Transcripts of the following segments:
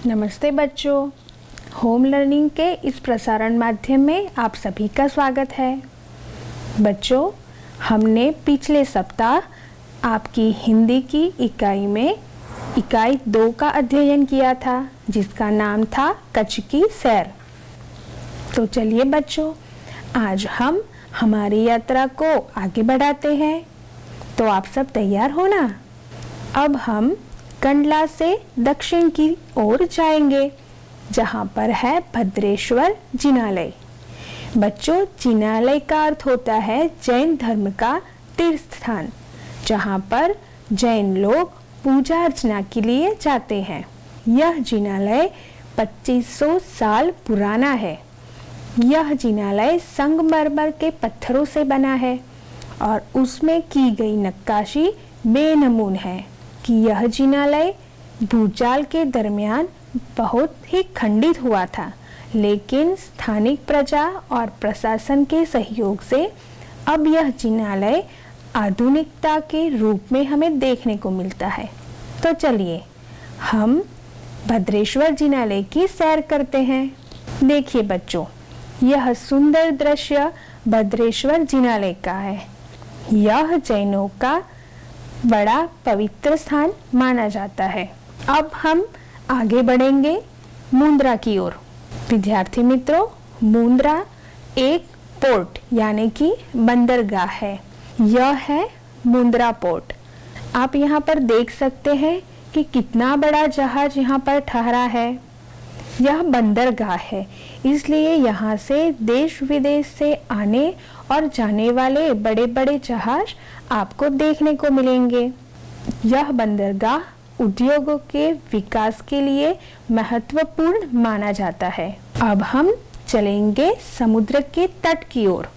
नमस्ते बच्चों, home learning के इस प्रसारण माध्यम में आप सभी का स्वागत है। बच्चों, हमने पिछले सप्ताह आपकी हिंदी की इकाई में इकाई 2 का अध्ययन किया था, जिसका नाम था कच्छ की सैर। तो चलिए बच्चों, आज हम हमारी यात्रा को आगे बढ़ाते हैं। तो आप सब तैयार हो ना? अब हम कंडला से दक्षिण की ओर जाएंगे, जहाँ पर है भद्रेश्वर जिनालय। बच्चों, जिनालय का अर्थ होता है जैन धर्म का तीर्थ स्थान, जहाँ पर जैन लोग पूजा अर्चना के लिए जाते हैं। यह जिनालय 2500 साल पुराना है। यह जिनालय संगमरमर के पत्थरों से बना है और उसमें की गई नक्काशी बेनमून है कि यह जिनालय भूचाल के दरमियान बहुत ही खंडित हुआ था, लेकिन स्थानिक प्रजा और प्रशासन के सहयोग से अब यह जिनालय आधुनिकता के रूप में हमें देखने को मिलता है। तो चलिए हम भद्रेश्वर जिनालय की सैर करते हैं। देखिए बच्चों, यह सुंदर दृश्य भद्रेश्वर जिनालय का है। यह जैनों का बड़ा पवित्र स्थान माना जाता है। अब हम आगे बढ़ेंगे मुंद्रा की ओर। विद्यार्थी मित्रों, मुंद्रा एक पोर्ट यानी कि बंदरगाह है। यह है मुंद्रा पोर्ट। आप यहाँ पर देख सकते हैं कि कितना बड़ा जहाज यहाँ पर ठहरा है। यह बंदरगाह है, इसलिए यहाँ से देश विदेश से आने और जाने वाले बड़े बड़े जहाज आपको देखने को मिलेंगे। यह बंदरगाह उद्योगों के विकास के लिए महत्वपूर्ण माना जाता है। अब हम चलेंगे समुद्र के तट की ओर।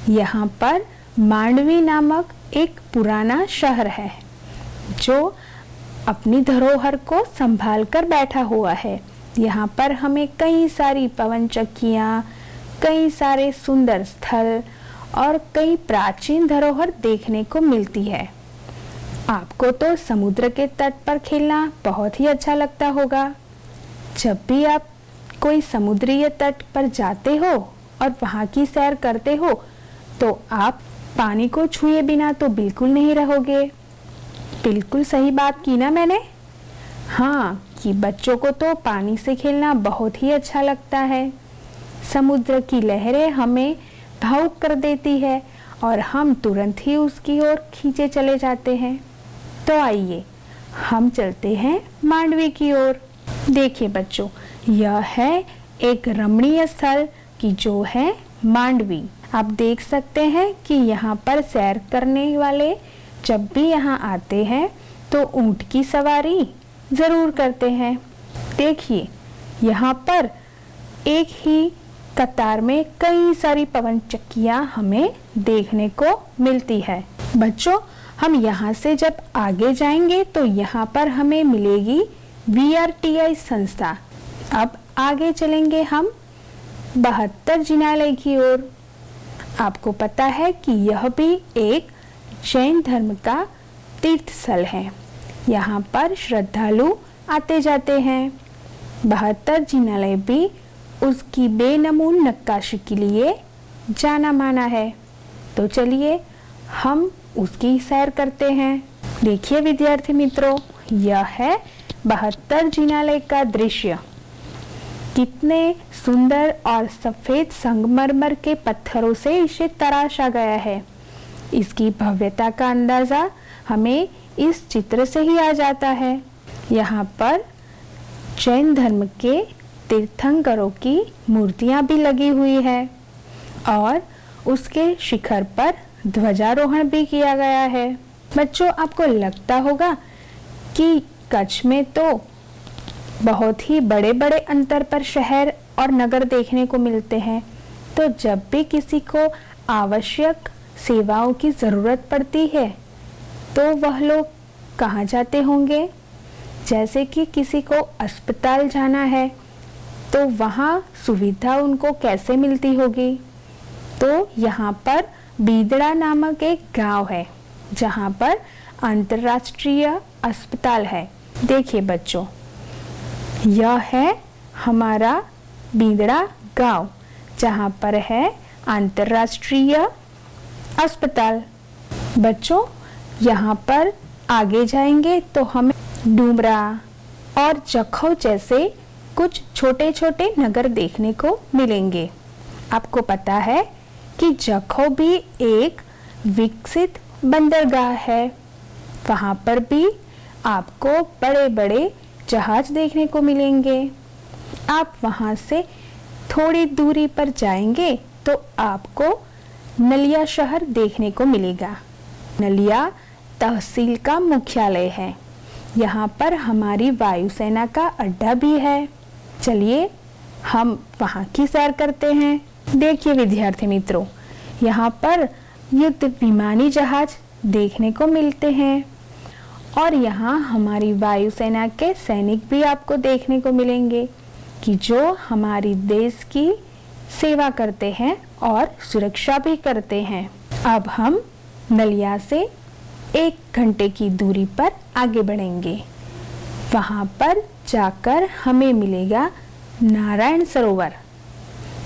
यहाँ पर मांडवी नामक एक पुराना शहर है, जो अपनी धरोहर को संभाल कर बैठा हुआ है। यहाँ पर हमें कई सारी पवन चक्कियाँ, कई सारे सुंदर स्थल और कई प्राचीन धरोहर देखने को मिलती है। आपको तो समुद्र के तट पर खेलना बहुत ही अच्छा लगता होगा। जब भी आप कोई समुद्रीय तट पर जाते हो और वहाँ की सैर करते हो, तो आप पानी को छुए बिना तो बिल्कुल नहीं रहोगे। बिल्कुल सही बात की ना मैंने? हाँ, कि बच्चों को तो पानी से खेलना बहुत ही अच्छा लगता है। समुद्र की लहरें हमें भावुक कर देती है और हम तुरंत ही उसकी ओर खींचे चले जाते हैं। तो आइए हम चलते हैं मांडवी की ओर। देखिए बच्चों, यह है एक रमणीय स्थल की जो है मांडवी। आप देख सकते हैं कि यहाँ पर सैर करने वाले जब भी यहाँ आते हैं तो ऊंट की सवारी जरूर करते हैं। देखिए, यहाँ पर एक ही कतार में कई सारी पवन चक्कियाँ हमें देखने को मिलती है। बच्चों, हम यहाँ से जब आगे जाएंगे तो यहाँ पर हमें मिलेगी VRTI संस्था। अब आगे चलेंगे हम 72 जिनालय की ओर। आपको पता है कि यह भी एक जैन धर्म का तीर्थ स्थल है। यहाँ पर श्रद्धालु आते जाते हैं। 72 जिनालय भी उसकी बेनमून नक्काशी के लिए जाना माना है। तो चलिए हम उसकी सैर करते हैं। देखिए विद्यार्थी मित्रों, यह है 72 जिनालय का दृश्य। कितने सुंदर और सफेद संगमरमर के पत्थरों से इसे तराशा गया है। इसकी भव्यता का अंदाजा हमें इस चित्र से ही आ जाता है। यहाँ पर जैन धर्म के तीर्थंकरों की मूर्तियां भी लगी हुई है और उसके शिखर पर ध्वजारोहण भी किया गया है। बच्चों, आपको लगता होगा कि कच्छ में तो बहुत ही बड़े बड़े अंतर पर शहर और नगर देखने को मिलते हैं। तो जब भी किसी को आवश्यक सेवाओं की ज़रूरत पड़ती है तो वह लोग कहाँ जाते होंगे? जैसे कि किसी को अस्पताल जाना है तो वहाँ सुविधा उनको कैसे मिलती होगी? तो यहाँ पर बीदड़ा नामक एक गांव है, जहाँ पर अंतर्राष्ट्रीय अस्पताल है। देखिए बच्चों, यह है हमारा बीदड़ा गांव, जहां पर है अंतर्राष्ट्रीय अस्पताल। बच्चों, यहाँ पर आगे जाएंगे तो हमें डूमरा और जखौ जैसे कुछ छोटे छोटे नगर देखने को मिलेंगे। आपको पता है कि जखौ भी एक विकसित बंदरगाह है। वहाँ पर भी आपको बड़े बड़े जहाज देखने को मिलेंगे। आप वहाँ से थोड़ी दूरी पर जाएंगे तो आपको नलिया शहर देखने को मिलेगा। नलिया तहसील का मुख्यालय है। यहाँ पर हमारी वायुसेना का अड्डा भी है। चलिए हम वहाँ की सैर करते हैं। देखिए विद्यार्थी मित्रों, यहाँ पर युद्ध विमानी जहाज देखने को मिलते हैं और यहाँ हमारी वायुसेना के सैनिक भी आपको देखने को मिलेंगे कि जो हमारी देश की सेवा करते हैं और सुरक्षा भी करते हैं। अब हम नलिया से 1 घंटे की दूरी पर आगे बढ़ेंगे। वहाँ पर जाकर हमें मिलेगा नारायण सरोवर।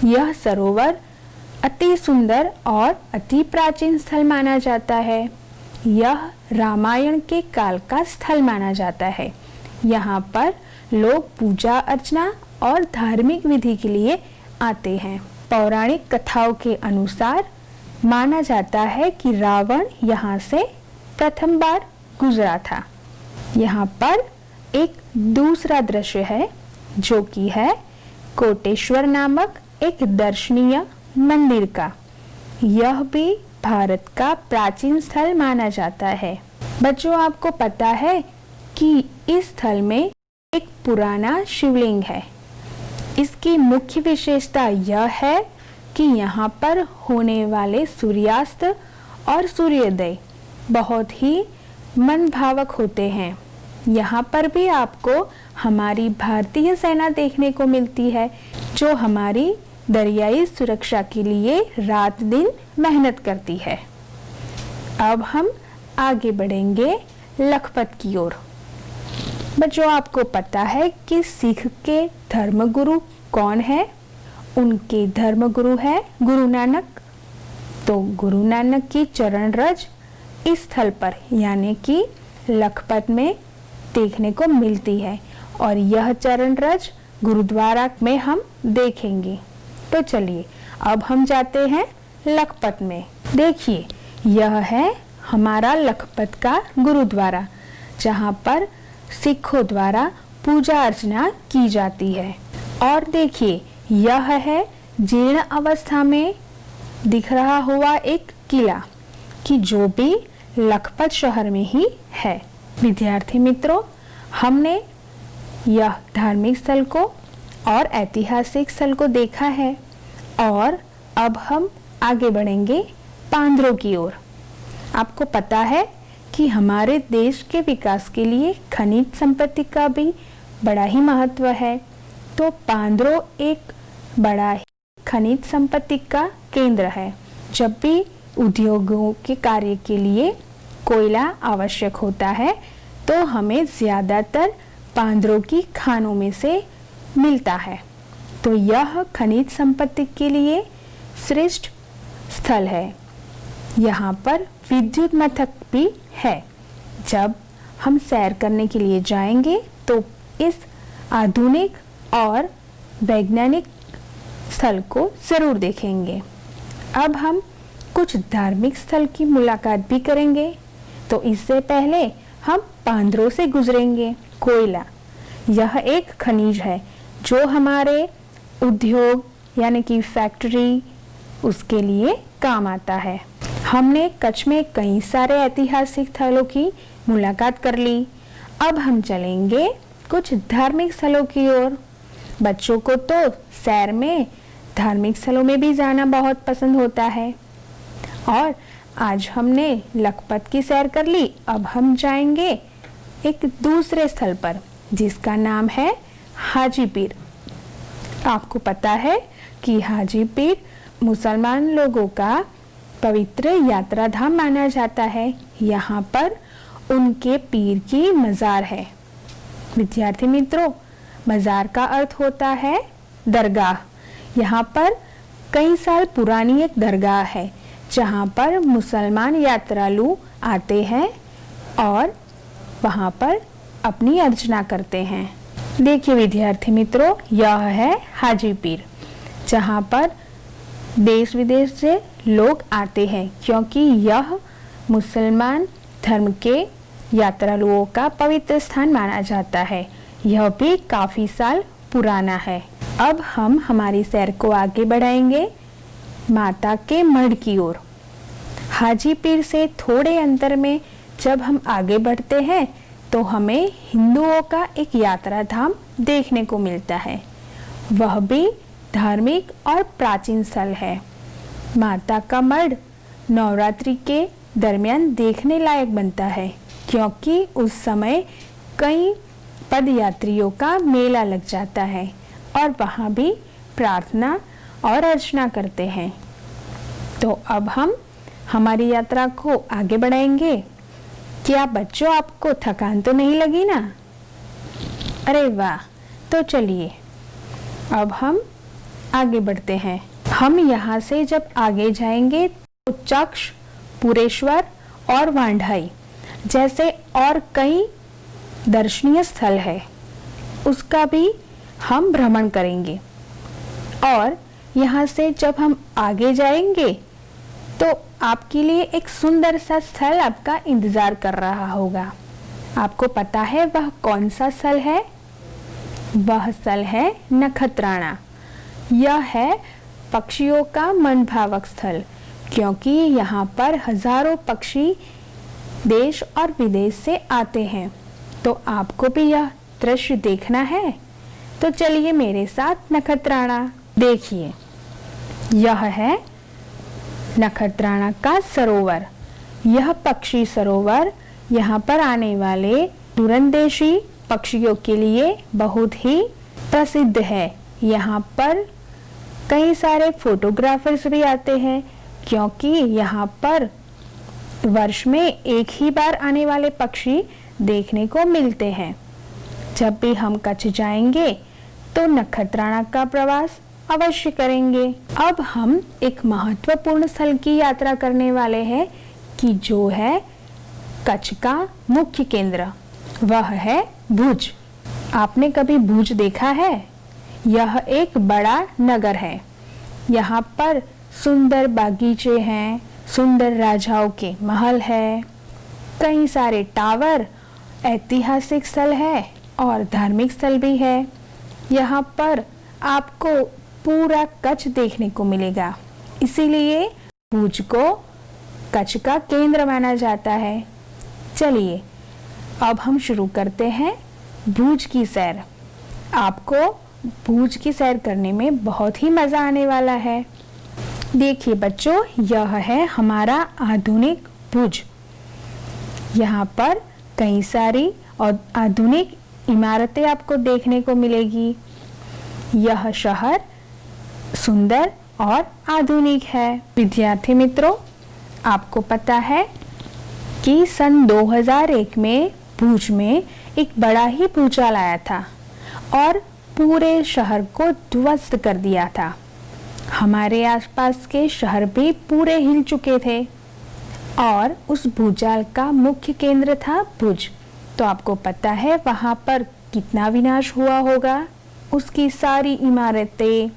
यह सरोवर अति सुंदर और अति प्राचीन स्थल माना जाता है। यह रामायण के काल का स्थल माना जाता है। यहाँ पर लोग पूजा अर्चना और धार्मिक विधि के लिए आते हैं। पौराणिक कथाओं के अनुसार माना जाता है कि रावण यहाँ से प्रथम बार गुजरा था। यहाँ पर एक दूसरा दृश्य है जो कि है कोटेश्वर नामक एक दर्शनीय मंदिर का। यह भी भारत का प्राचीन स्थल माना जाता है। बच्चों, आपको पता है कि इस स्थल में एक पुराना शिवलिंग है। इसकी मुख्य विशेषता यह है कि यहाँ पर होने वाले सूर्यास्त और सूर्योदय बहुत ही मनभावक होते हैं। यहाँ पर भी आपको हमारी भारतीय सेना देखने को मिलती है जो हमारी दरियाई सुरक्षा के लिए रात दिन मेहनत करती है। अब हम आगे बढ़ेंगे लखपत की ओर। बच्चों, आपको पता है कि सिख के धर्मगुरु कौन है? उनके धर्मगुरु है गुरु नानक। तो गुरु नानक की चरण रज इस स्थल पर यानी कि लखपत में देखने को मिलती है और यह चरण रज गुरुद्वारा में हम देखेंगे। तो चलिए अब हम जाते हैं लखपत में। देखिए, यह है हमारा लखपत का गुरुद्वारा जहाँ पर सिखों द्वारा पूजा अर्चना की जाती है। और देखिए, यह है जीर्ण अवस्था में दिख रहा हुआ एक किला कि जो भी लखपत शहर में ही है। विद्यार्थी मित्रों, हमने यह धार्मिक स्थल को और ऐतिहासिक स्थल को देखा है और अब हम आगे बढ़ेंगे पांद्रों की ओर। आपको पता है कि हमारे देश के विकास के लिए खनिज संपत्ति का भी बड़ा ही महत्व है। तो पांद्रों एक बड़ा ही खनिज संपत्ति का केंद्र है। जब भी उद्योगों के कार्य के लिए कोयला आवश्यक होता है तो हमें ज़्यादातर पांद्रों की खानों में से मिलता है। तो यह खनिज संपत्ति के लिए श्रेष्ठ स्थल है। यहाँ पर विद्युत मथक भी है। जब हम सैर करने के लिए जाएंगे तो इस आधुनिक और वैज्ञानिक स्थल को जरूर देखेंगे। अब हम कुछ धार्मिक स्थल की मुलाकात भी करेंगे। तो इससे पहले हम पांद्रों से गुजरेंगे। कोयला यह एक खनिज है जो हमारे उद्योग यानी कि फैक्ट्री उसके लिए काम आता है। हमने कच्छ में कई सारे ऐतिहासिक स्थलों की मुलाकात कर ली। अब हम चलेंगे कुछ धार्मिक स्थलों की ओर। बच्चों को तो सैर में धार्मिक स्थलों में भी जाना बहुत पसंद होता है और आज हमने लखपत की सैर कर ली। अब हम जाएंगे एक दूसरे स्थल पर जिसका नाम है हाजीपीर। आपको पता है कि हाजीपीर मुसलमान लोगों का पवित्र यात्रा धाम माना जाता है। यहाँ पर उनके पीर की मज़ार है। विद्यार्थी मित्रों, मज़ार का अर्थ होता है दरगाह। यहाँ पर कई साल पुरानी एक दरगाह है जहाँ पर मुसलमान यात्रालु आते हैं और वहाँ पर अपनी अर्चना करते हैं। देखिए विद्यार्थी मित्रों, यह है हाजी पीर, जहाँ पर देश विदेश से लोग आते हैं क्योंकि यह मुसलमान धर्म के यात्रालुओं का पवित्र स्थान माना जाता है। यह भी काफ़ी साल पुराना है। अब हम हमारी सैर को आगे बढ़ाएंगे माता के मढ़ की ओर। हाजी पीर से थोड़े अंतर में जब हम आगे बढ़ते हैं तो हमें हिंदुओं का एक यात्रा धाम देखने को मिलता है। वह भी धार्मिक और प्राचीन स्थल है। माता का मढ़ नवरात्रि के दरमियान देखने लायक बनता है क्योंकि उस समय कई पदयात्रियों का मेला लग जाता है और वहाँ भी प्रार्थना और अर्चना करते हैं। तो अब हम हमारी यात्रा को आगे बढ़ाएंगे। क्या बच्चों, आपको थकान तो नहीं लगी ना? अरे वाह, तो चलिए अब हम आगे बढ़ते हैं। हम यहाँ से जब आगे जाएंगे तो चक्ष, पुरेश्वर और वांढाई जैसे और कई दर्शनीय स्थल है, उसका भी हम भ्रमण करेंगे। और यहाँ से जब हम आगे जाएंगे तो आपके लिए एक सुंदर सा स्थल आपका इंतजार कर रहा होगा। आपको पता है वह कौन सा स्थल है? वह स्थल है नखत्राणा। यह है पक्षियों का मनभावक स्थल क्योंकि यहाँ पर हजारों पक्षी देश और विदेश से आते हैं। तो आपको भी यह दृश्य देखना है, तो चलिए मेरे साथ नखत्राणा। देखिए, यह है नखत्राणा का सरोवर। यह पक्षी सरोवर यहाँ पर आने वाले दूरंदेशी पक्षियों के लिए बहुत ही प्रसिद्ध है। यहाँ पर कई सारे फोटोग्राफर्स भी आते हैं क्योंकि यहाँ पर वर्ष में एक ही बार आने वाले पक्षी देखने को मिलते हैं। जब भी हम कच्छ जाएंगे तो नखत्राणा का प्रवास अवश्य करेंगे। अब हम एक महत्वपूर्ण स्थल की यात्रा करने वाले हैं कि जो है कच्छ का मुख्य केंद्र, वह है भुज। आपने कभी भुज देखा है? यह एक बड़ा नगर है। यहाँ पर सुंदर बागीचे हैं, सुंदर राजाओं के महल है, कई सारे टावर, ऐतिहासिक स्थल है और धार्मिक स्थल भी है। यहाँ पर आपको पूरा कच्छ देखने को मिलेगा, इसीलिए भुज को कच्छ का केंद्र माना जाता है। चलिए अब हम शुरू करते हैं भुज की सैर। आपको भुज की सैर करने में बहुत ही मज़ा आने वाला है। देखिए बच्चों, यह है हमारा आधुनिक भुज। यहाँ पर कई सारी और आधुनिक इमारतें आपको देखने को मिलेगी। यह शहर सुंदर और आधुनिक है। विद्यार्थी मित्रों, आपको पता है कि सन 2001 में भुज में एक बड़ा ही भूचाल आया था और पूरे शहर को ध्वस्त कर दिया था। हमारे आसपास के शहर भी पूरे हिल चुके थे और उस भूचाल का मुख्य केंद्र था भुज। तो आपको पता है वहाँ पर कितना विनाश हुआ होगा। उसकी सारी इमारतें,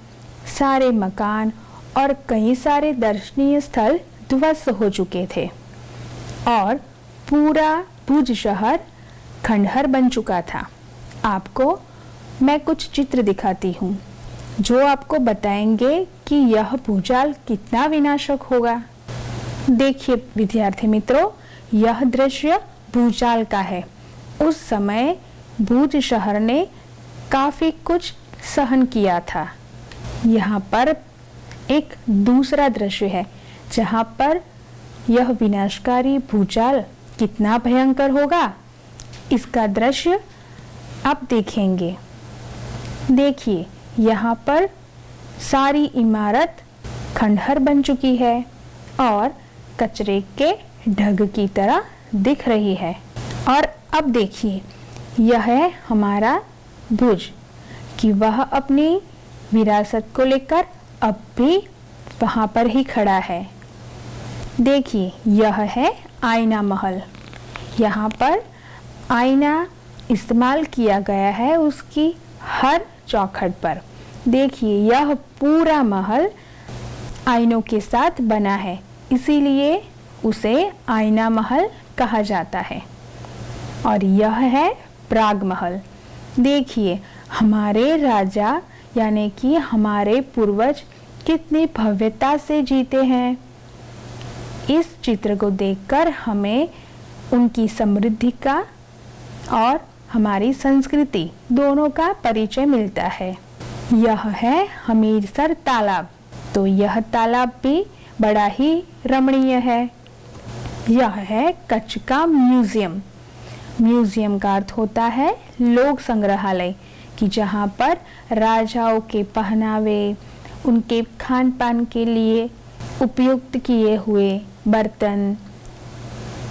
सारे मकान और कई सारे दर्शनीय स्थल ध्वस्त हो चुके थे और पूरा भुज शहर खंडहर बन चुका था। आपको मैं कुछ चित्र दिखाती हूँ जो आपको बताएंगे कि यह भूचाल कितना विनाशक होगा। देखिए विद्यार्थी मित्रों, यह दृश्य भूचाल का है। उस समय भुज शहर ने काफी कुछ सहन किया था। यहाँ पर एक दूसरा दृश्य है जहाँ पर यह विनाशकारी भूचाल कितना भयंकर होगा, इसका दृश्य आप देखेंगे। देखिए, यहाँ पर सारी इमारत खंडहर बन चुकी है और कचरे के ढग की तरह दिख रही है। और अब देखिए, यह है हमारा भुज। कि वह अपनी विरासत को लेकर अब भी वहां पर ही खड़ा है। देखिए, यह है आईना महल। यहाँ पर आईना इस्तेमाल किया गया है उसकी हर चौखट पर। देखिए, यह पूरा महल आईनों के साथ बना है, इसीलिए उसे आईना महल कहा जाता है। और यह है प्राग महल। देखिए, हमारे राजा यानी कि हमारे पूर्वज कितनी भव्यता से जीते हैं। इस चित्र को देखकर हमें उनकी समृद्धि का और हमारी संस्कृति दोनों का परिचय मिलता है। यह है हमीरसर तालाब। तो यह तालाब भी बड़ा ही रमणीय है। यह है कच्छ का म्यूजियम। म्यूजियम का अर्थ होता है लोक संग्रहालय, कि जहाँ पर राजाओं के पहनावे, उनके खान पान के लिए उपयुक्त किए हुए बर्तन,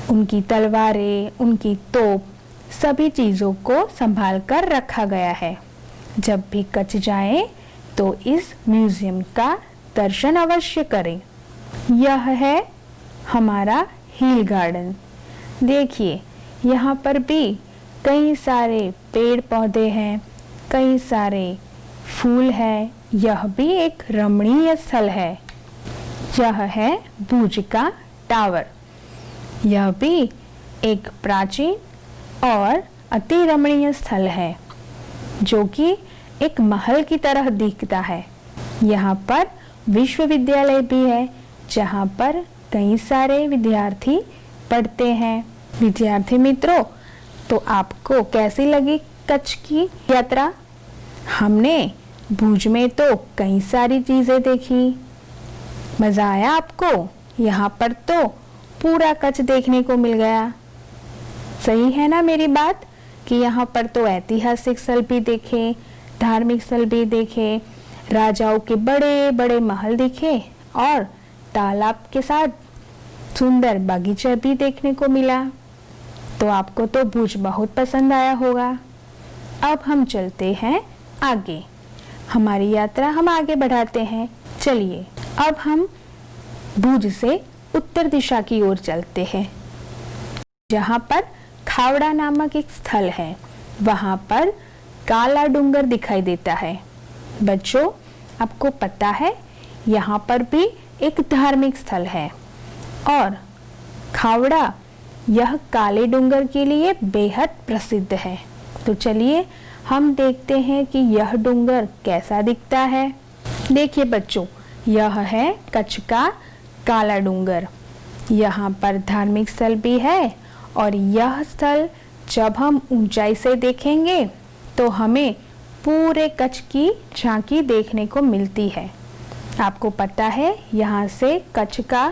उनकी तलवारें, उनकी तोप, सभी चीज़ों को संभाल कर रखा गया है। जब भी कच्छ जाएं तो इस म्यूजियम का दर्शन अवश्य करें। यह है हमारा हिल गार्डन। देखिए, यहाँ पर भी कई सारे पेड़ पौधे हैं, कई सारे फूल हैं। यह भी एक रमणीय स्थल है। यह है भुज का टावर। यह भी एक प्राचीन और अति रमणीय स्थल है, जो कि एक महल की तरह दिखता है। यहाँ पर विश्वविद्यालय भी है, जहाँ पर कई सारे विद्यार्थी पढ़ते हैं। विद्यार्थी मित्रों, तो आपको कैसी लगी कच्छ की यात्रा? हमने भुज में तो कई सारी चीजें देखी। मजा आया आपको? यहाँ पर तो पूरा कच्छ देखने को मिल गया। सही है ना मेरी बात, कि यहाँ पर तो ऐतिहासिक स्थल भी देखे, धार्मिक स्थल भी देखे, राजाओं के बड़े बड़े महल दिखे और तालाब के साथ सुंदर बगीचा भी देखने को मिला। तो आपको तो भुज बहुत पसंद आया होगा। अब हम चलते हैं आगे। हमारी यात्रा हम आगे बढ़ाते हैं। चलिए, अब हम भुज से उत्तर दिशा की ओर चलते हैं, जहाँ पर खावड़ा नामक एक स्थल है। वहाँ पर काला डूंगर दिखाई देता है। बच्चों, आपको पता है यहाँ पर भी एक धार्मिक स्थल है और खावड़ा यह काले डूंगर के लिए बेहद प्रसिद्ध है। तो चलिए हम देखते हैं कि यह डूंगर कैसा दिखता है। देखिए बच्चों, यह है कच्छ का काला डूंगर। यहाँ पर धार्मिक स्थल भी है और यह स्थल जब हम ऊंचाई से देखेंगे तो हमें पूरे कच्छ की झांकी देखने को मिलती है। आपको पता है, यहाँ से कच्छ का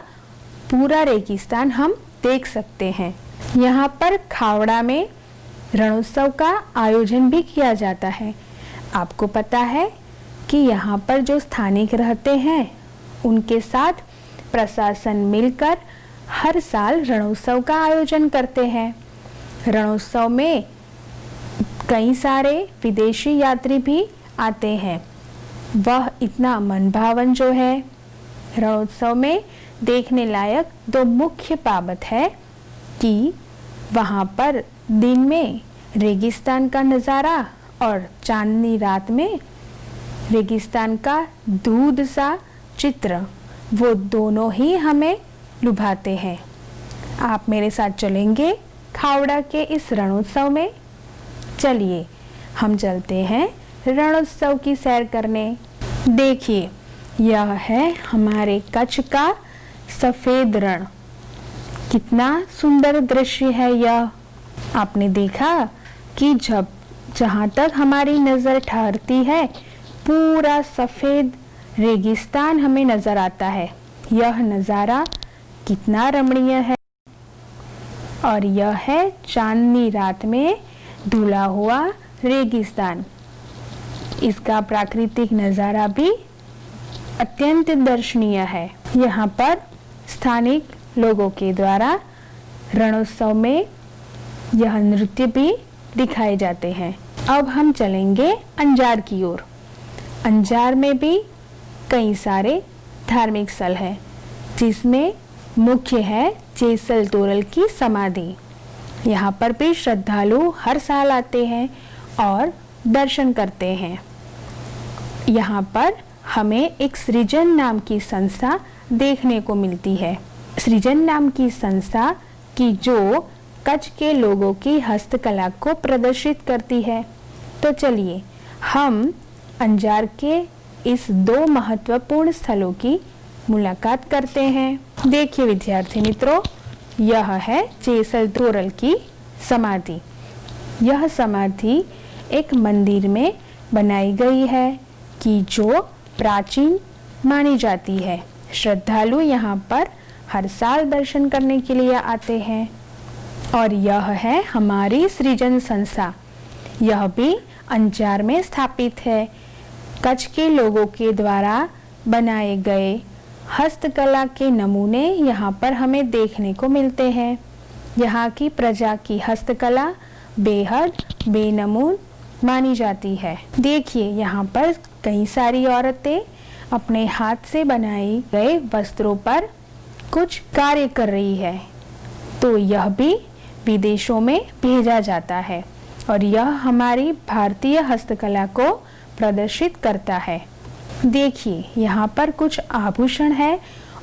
पूरा रेगिस्तान हम देख सकते हैं। यहाँ पर खावड़ा में रणोत्सव का आयोजन भी किया जाता है। आपको पता है कि यहाँ पर जो स्थानिक रहते हैं उनके साथ प्रशासन मिलकर हर साल रणोत्सव का आयोजन करते हैं। रणोत्सव में कई सारे विदेशी यात्री भी आते हैं। वह इतना मनभावन जो है। रणोत्सव में देखने लायक दो मुख्य बाबत है कि वहाँ पर दिन में रेगिस्तान का नज़ारा और चांदनी रात में रेगिस्तान का दूध सा चित्र, वो दोनों ही हमें लुभाते हैं। आप मेरे साथ चलेंगे खावड़ा के इस रणोत्सव में? चलिए हम चलते हैं रणोत्सव की सैर करने। देखिए, यह है हमारे कच्छ का सफेद रण। कितना सुंदर दृश्य है यह। आपने देखा कि जहाँ तक हमारी नज़र ठहरती है पूरा सफ़ेद रेगिस्तान हमें नज़र आता है। यह नज़ारा कितना रमणीय है। और यह है चांदनी रात में धुला हुआ रेगिस्तान। इसका प्राकृतिक नज़ारा भी अत्यंत दर्शनीय है। यहाँ पर स्थानिक लोगों के द्वारा रणोत्सव में यह नृत्य भी दिखाए जाते हैं। अब हम चलेंगे अंजार की ओर। अंजार में भी कई सारे धार्मिक स्थल हैं, जिसमें मुख्य है जेसल तोरल की समाधि। यहाँ पर भी श्रद्धालु हर साल आते हैं और दर्शन करते हैं। यहाँ पर हमें एक सृजन नाम की संस्था देखने को मिलती है। सृजन नाम की संस्था की जो कच्छ के लोगों की हस्तकला को प्रदर्शित करती है। तो चलिए हम अंजार के इस 2 महत्वपूर्ण स्थलों की मुलाकात करते हैं। देखिए विद्यार्थी मित्रों, यह है जेसल तोरल की समाधि। यह समाधि एक मंदिर में बनाई गई है कि जो प्राचीन मानी जाती है। श्रद्धालु यहाँ पर हर साल दर्शन करने के लिए आते हैं। और यह है हमारी सृजन संस्था। यह भी अंजार में स्थापित है। कच्छ के लोगों के द्वारा बनाए गए हस्तकला के नमूने यहाँ पर हमें देखने को मिलते हैं। यहाँ की प्रजा की हस्तकला बेहद बेनमून मानी जाती है। देखिए यहाँ पर कई सारी औरतें अपने हाथ से बनाए गए वस्त्रों पर कुछ कार्य कर रही है। तो यह भी विदेशों में भेजा जाता है और यह हमारी भारतीय हस्तकला को प्रदर्शित करता है। देखिए यहाँ पर कुछ आभूषण है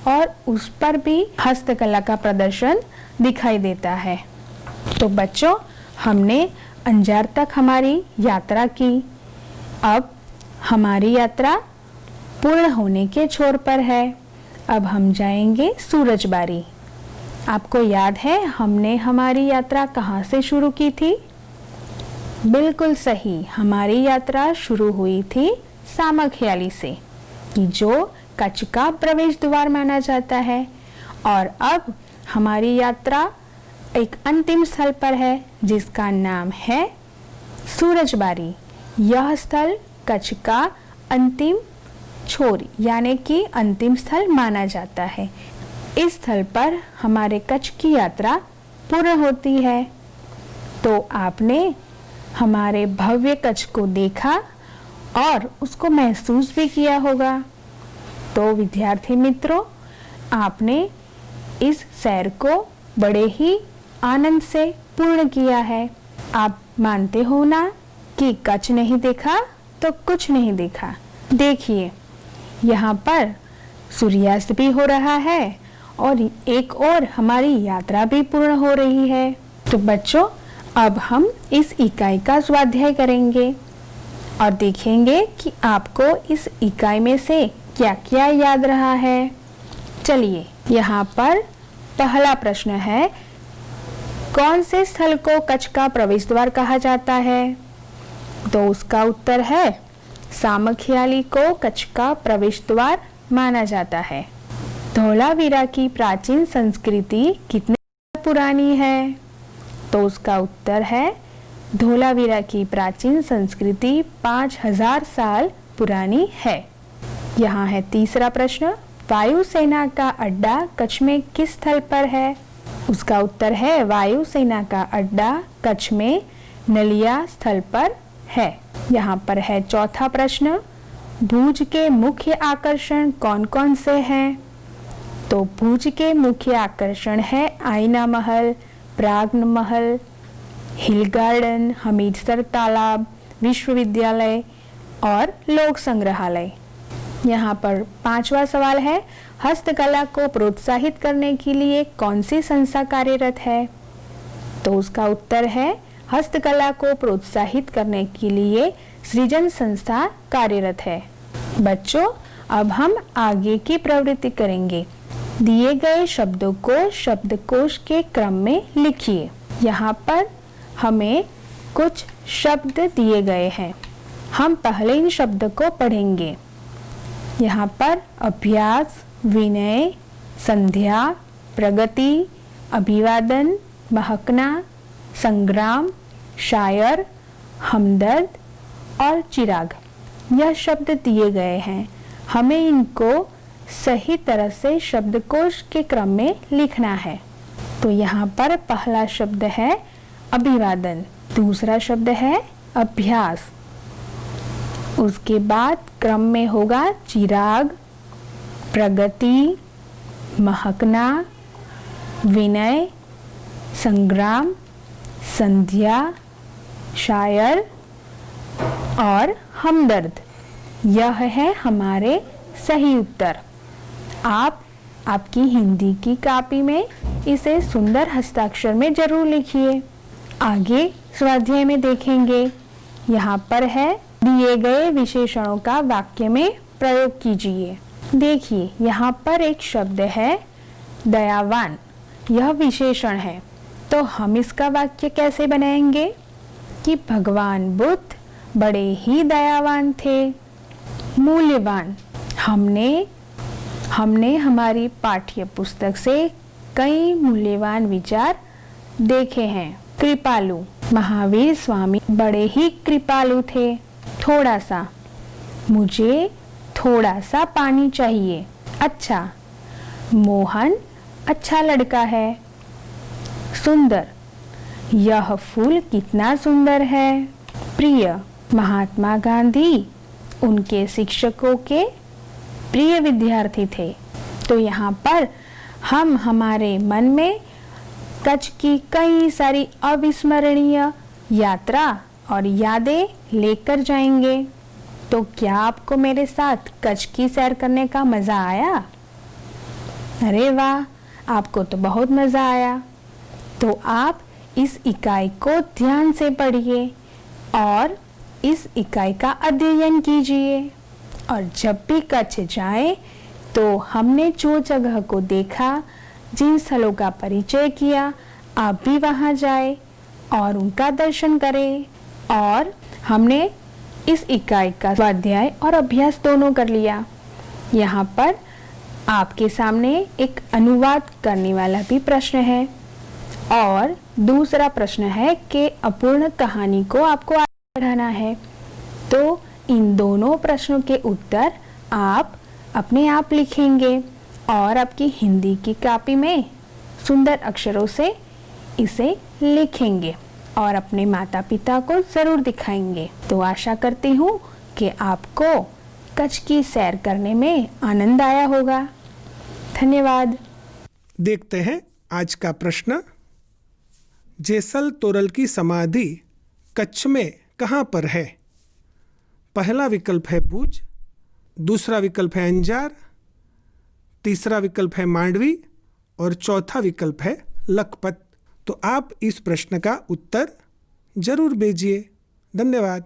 और उस पर भी हस्तकला का प्रदर्शन दिखाई देता है। तो बच्चों, हमने अंजार तक हमारी यात्रा की। अब हमारी यात्रा पूर्ण होने के छोर पर है। अब हम जाएंगे सूरजबारी। आपको याद है हमने हमारी यात्रा कहाँ से शुरू की थी? बिल्कुल सही, हमारी यात्रा शुरू हुई थी सामखियाली से, कि जो कच्छ का प्रवेश द्वार माना जाता है। और अब हमारी यात्रा एक अंतिम स्थल पर है जिसका नाम है सूरजबारी। यह स्थल कच्छ का अंतिम छोर यानी कि अंतिम स्थल माना जाता है। इस स्थल पर हमारे कच्छ की यात्रा पूर्ण होती है। तो आपने हमारे भव्य कच्छ को देखा और उसको महसूस भी किया होगा। तो विद्यार्थी मित्रों, आपने इस सैर को बड़े ही आनंद से पूर्ण किया है। आप मानते हो ना कि कच्छ नहीं देखा तो कुछ नहीं देखा। देखिए यहाँ पर सूर्यास्त भी हो रहा है और एक और हमारी यात्रा भी पूर्ण हो रही है। तो बच्चों, अब हम इस इकाई का स्वाध्याय करेंगे और देखेंगे कि आपको इस इकाई में से क्या क्या याद रहा है। चलिए, यहाँ पर पहला प्रश्न है, कौन से स्थल को कच्छ का प्रवेश द्वार कहा जाता है? तो उसका उत्तर है सामखियाली को कच्छ का प्रवेश द्वार माना जाता है। धौलावीरा की प्राचीन संस्कृति कितने पुरानी है? तो उसका उत्तर है धौलावीरा की प्राचीन संस्कृति 5000 साल पुरानी है। यहाँ है तीसरा प्रश्न, वायुसेना का अड्डा कच्छ में किस स्थल पर है? उसका उत्तर है वायुसेना का अड्डा कच्छ में नलिया स्थल पर है। यहाँ पर है चौथा प्रश्न, भुज के मुख्य आकर्षण कौन कौन से हैं? तो भुज के मुख्य आकर्षण है आईना महल, प्राग महल, हिल गार्डन, हमीरसर तालाब, विश्वविद्यालय और लोक संग्रहालय। यहाँ पर पांचवा सवाल है, हस्तकला को प्रोत्साहित करने के लिए कौन सी संस्था कार्यरत है? तो उसका उत्तर है हस्तकला को प्रोत्साहित करने के लिए सृजन संस्था कार्यरत है। बच्चों, अब हम आगे की प्रवृत्ति करेंगे। दिए गए शब्दों को शब्दकोश के क्रम में लिखिए। यहाँ पर हमें कुछ शब्द दिए गए हैं। हम पहले इन शब्द को पढ़ेंगे। यहाँ पर अभ्यास, विनय, संध्या, प्रगति, अभिवादन, महकना, संग्राम, शायर, हमदर्द और चिराग, यह शब्द दिए गए हैं। हमें इनको सही तरह से शब्दकोश के क्रम में लिखना है। तो यहाँ पर पहला शब्द है अभिवादन, दूसरा शब्द है अभ्यास। उसके बाद क्रम में होगा चिराग, प्रगति, महकना, विनय, संग्राम, संध्या, शायर और हमदर्द। यह है हमारे सही उत्तर। आप आपकी हिंदी की कॉपी में इसे सुंदर हस्ताक्षर में जरूर लिखिए। आगे स्वाध्याय में देखेंगे। यहाँ पर है दिए गए विशेषणों का वाक्य में प्रयोग कीजिए। देखिए यहाँ पर एक शब्द है दयावान, यह विशेषण है। तो हम इसका वाक्य कैसे बनाएंगे कि भगवान बुद्ध बड़े ही दयावान थे। मूल्यवान, हमने हमारी पाठ्य पुस्तक से कई मूल्यवान विचार देखे हैं। कृपालु, महावीर स्वामी बड़े ही कृपालु थे। थोड़ा सा, मुझे थोड़ा सा पानी चाहिए। अच्छा, मोहन अच्छा लड़का है। सुंदर, यह फूल कितना सुंदर है। प्रिय, महात्मा गांधी उनके शिक्षकों के प्रिय विद्यार्थी थे। तो यहाँ पर हम हमारे मन में कच्छ की कई सारी अविस्मरणीय यात्रा और यादें लेकर जाएंगे। तो क्या आपको मेरे साथ कच्छ की सैर करने का मजा आया? अरे वाह, आपको तो बहुत मजा आया। तो आप इस इकाई को ध्यान से पढ़िए और इस इकाई का अध्ययन कीजिए। और जब भी कच्छ जाए तो हमने जो जगह को देखा, जिन स्थलों का परिचय किया, आप भी वहां जाए और उनका दर्शन करें। और हमने इस इकाई का स्वाध्याय और अभ्यास दोनों कर लिया। यहाँ पर आपके सामने एक अनुवाद करने वाला भी प्रश्न है और दूसरा प्रश्न है कि अपूर्ण कहानी को आपको आगे बढ़ाना है। तो इन दोनों प्रश्नों के उत्तर आप अपने आप लिखेंगे और आपकी हिंदी की कॉपी में सुंदर अक्षरों से इसे लिखेंगे और अपने माता पिता को जरूर दिखाएंगे। तो आशा करती हूँ कि आपको कच्छ की सैर करने में आनंद आया होगा। धन्यवाद। देखते हैं आज का प्रश्न। जेसल तोरल की समाधि कच्छ में कहाँ पर है? पहला विकल्प है भुज, दूसरा विकल्प है अंजार, तीसरा विकल्प है मांडवी और चौथा विकल्प है लखपत। तो आप इस प्रश्न का उत्तर जरूर भेजिए। धन्यवाद।